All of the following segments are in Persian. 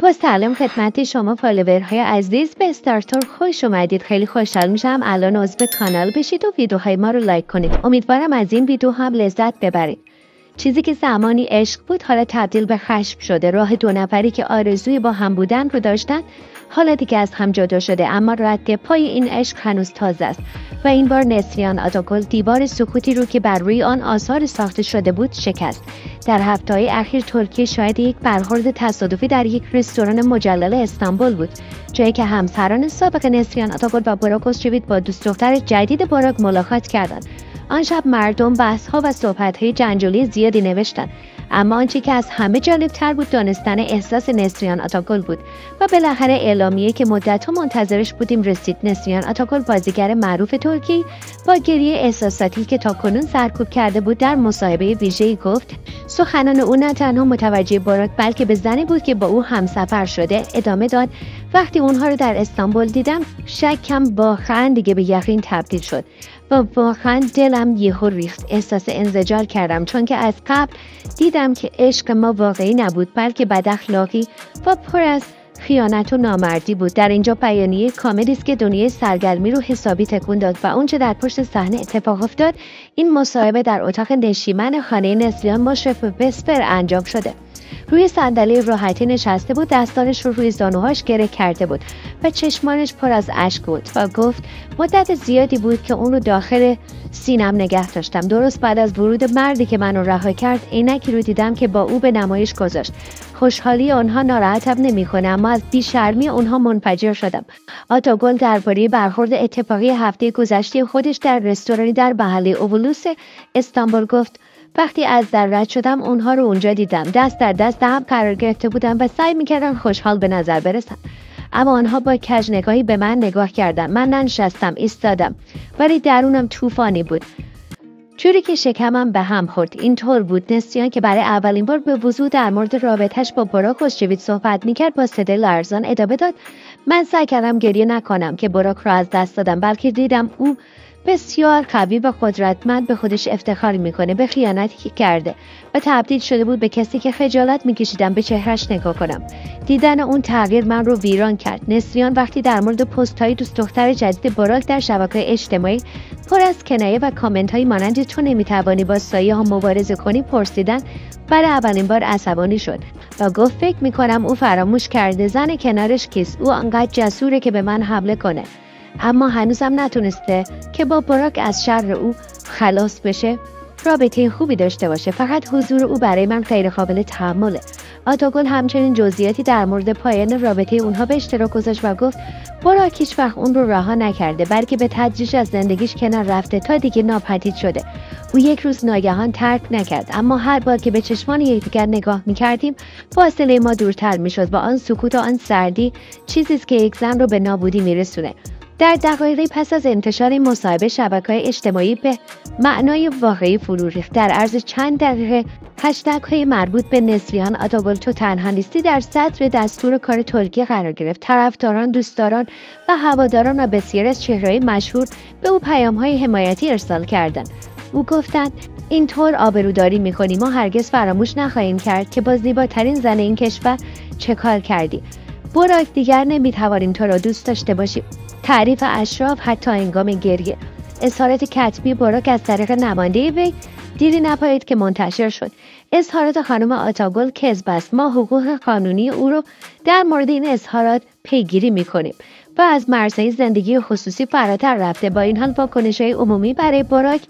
با سلام خدمت شما فالوورهای عزیز، به استارتور خوش اومدید. خیلی خوشحال میشم الان عضو کانال بشید و ویدیوهای ما رو لایک کنید. امیدوارم از این ویدیو هم لذت ببرید. چیزی که زمانی عشق بود حالا تبدیل به خشم شده. راه دو نفری که آرزوی با هم بودن رو داشتن حالا دیگه از هم جدا شده، اما رد پای این عشق هنوز تازه است و این بار نسرین آتاگل دیوار سکوتی رو که بر روی آن آثار ساخته شده بود شکست. در هفته‌های اخیر ترکیه شاهد یک برخورد تصادفی در یک رستوران مجلل استانبول بود، جایی که همسران سابق نسرین آتاگل و براک اوزچیویت با دوست دختر جدید براک ملاقات کردند. آن شب مردم بحث‌ها و صحبت‌های جنجالی زیادی نوشتند، اما آنچه که از همه جالب‌تر بود دانستن احساس نسرین آتاگل بود و بالاخره اعلامیه که مدت‌ها منتظرش بودیم رسید. نسرین آتاگل، بازیگر معروف ترکی، با گریه احساساتی که تاکنون سرکوب کرده بود در مصاحبه ویژه‌ای گفت سخنان او نه تنها متوجه براک بلکه به زنی بود که با او همسفر شده. ادامه داد: وقتی اونها رو در استانبول دیدم شکم واقعا دیگه به یقین تبدیل شد و واقعا دلم یهو ریخت. احساس انزجار کردم چون که از قبل دیدم که عشق ما واقعی نبود بلکه بد اخلاقی و پر از خیانت و نامردی بود. در اینجا بیانیه کاملی است که دنیای سرگرمی رو حسابی تکون داد و اونچه در پشت صحنه اتفاق افتاد. این مصاحبه در اتاق نشیمن خانه نسرین مشرف وسپر انجام شده. روی صندلی راحتی نشسته بود، دستانش رو روی زانوهاش گره کرده بود و چشمانش پر از اشک بود و گفت مدت زیادی بود که اون رو داخل سینم نگه داشتم. درست بعد از ورود مردی که منو رها کرد عینکی رو دیدم که با او به نمایش گذاشت. خوشحالی آنها ناراحتم نمیکنه، اما از بی‌شرمی آنها منفجر شدم. آتاگل درباره برخورد اتفاقی هفته گذشته خودش در رستورانی در محله اوولوس استانبول گفت وقتی از در رد شدم اونها رو اونجا دیدم، دست در دست هم قرار گرفته بودم و سعی میکردم خوشحال به نظر برسم، اما آنها با کج نگاهی به من نگاه کردن. من ننشستم، ایستادم، ولی درونم طوفانی بود، جوری که شکمم به هم خورد. اینطور بود نسرین که برای اولین بار به وضوح در مورد رابطه‌اش با براک اوزچیویت صحبت میکرد با صدای لرزان ادامه داد: من سعی کردم گریه نکنم که براک را از دست دادم، بلکه دیدم او بسیار قوی و قدرتمند به خودش افتخار میکنه، به خیانتی که کرده و تبدیل شده بود به کسی که خجالت میکشیدم به چهرش نگاه کنم. دیدن اون تغییر من رو ویران کرد. نسرین وقتی در مورد پست‌های دوست دختر جدید براک در شبکه‌های اجتماعی پر از کنایه و کامنت‌های مانند تو نمیتوانی با سایه ها مبارزه کنی پرسیدن، برای اولین بار عصبانی شد و گفت فکر میکنم او فراموش کرده زن کنارش کیست. او انقدر جسوره که به من حمله کنه، اما هنوزم نتونسته که با براک از شر او خلاص بشه، رابطه خوبی داشته باشه. فقط حضور او برای من غیر قابل تحمله. آتاگل همچنین جزئیاتی در مورد پایان رابطه اونها به اشتراک گذاشت و گفت براک هیچ وقت اون رو رها نکرده بلکه به تدریج از زندگیش کنار رفته تا دیگه ناپدید شده. او یک روز ناگهان ترک نکرد، اما هر بار که به چشمان یکدیگر نگاه می‌کردیم فاصله ما دورتر می‌شد و آن سکوت و آن سردی چیزی است که یک زن رو به نابودی میرسونه. در دقایقی پس از انتشار این مصاحبه شبکه‌های اجتماعی به معنای واقعی فرو ریخت. در عرض چند دقیقه هشتگ‌های مربوط به نسرین آتاگل تو تنها نیستی در صدر دستور کار ترکیه قرار گرفت. طرفداران، دوستداران و هواداران و بسیاری از چهره‌های مشهور به او پیام‌های حمایتی ارسال کردند. او گفتند اینطور آبروداری می‌کنی، ما هرگز فراموش نخواهیم کرد که با زیباترین زن این کشور چه کار کردی. براک دیگر نمی‌توانیم تو را دوست داشته باشیم. تعریف اشراف حتی هنگام گریه. اظهارات کتبی براک از طریق نماینده وی دیری نپایید که منتشر شد. اظهارات خانم آتاگل کذب است. ما حقوق قانونی او رو در مورد این اظهارات پیگیری می‌کنیم و از مرزهای زندگی خصوصی فراتر رفته. با این حال واکنش‌های عمومی برای براک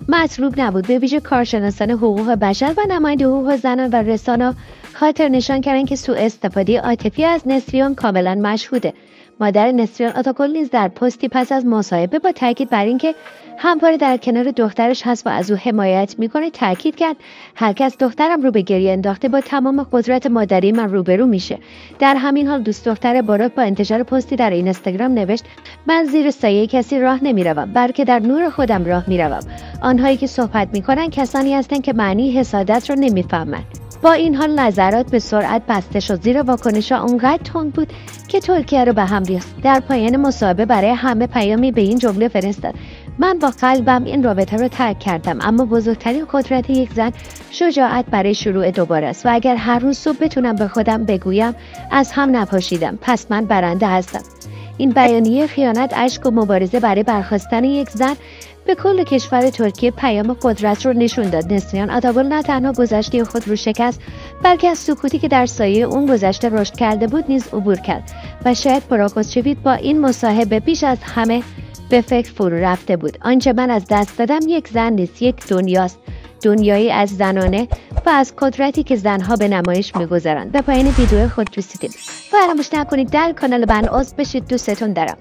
مطلوب نبود. به ویژه کارشناسان حقوق بشر و نماینده حقوق زنان و رسانه‌ها خاطر نشان کردند که سوء استفاده عاطفی از نسرین کاملا مشهوده. مادر نسرین آتاگل نیز در پستی پس از مصاحبه با تاکید بر اینکه همواره در کنار دخترش هست و از او حمایت میکنه تاکید کرد هر کس دخترم رو به گریه انداخته با تمام قدرت مادری من روبرو میشه. در همین حال دوست دختر براک با انتشار پستی در اینستاگرام نوشت من زیر سایه کسی راه نمیروم بلکه در نور خودم راه میروم. آنهایی که صحبت میکنن کسانی هستند که معنی حسادت رو نمیفهمند. با این حال نظرات به سرعت بسته شد زیرا واکنش‌ها اونقدر تند بود که ترکیه رو به هم ریخت. در پایان مصاحبه برای همه پیامی به این جمله فرستاد من با قلبم این رابطه رو ترک کردم، اما بزرگترین قدرت یک زن شجاعت برای شروع دوباره است و اگر هر روز صبح بتونم به خودم بگویم از هم نپاشیدم، پس من برنده هستم. این بیانیه خیانت، اشک و مبارزه برای برخاستن یک زن به کل کشور ترکیه پیام قدرت رو نشون داد. نسریان آتابول نه تنها گذشته خود رو شکست، بلکه از سکوتی که در سایه اون گذشته رشد کرده بود نیز عبور کرد و شاید پراخوسچویت با این مصاحبه بیش از همه به فکر فرو رفته بود. آنچه من از دست دادم یک زن نیست، یک دنیاست، دنیایی از زنانه و از قدرتی که زنها به نمایش میگذارند. به پایان ویدیو خود رسیدیم. فراموش نکنید در کانال من عضو بشید. دوستتون دارم.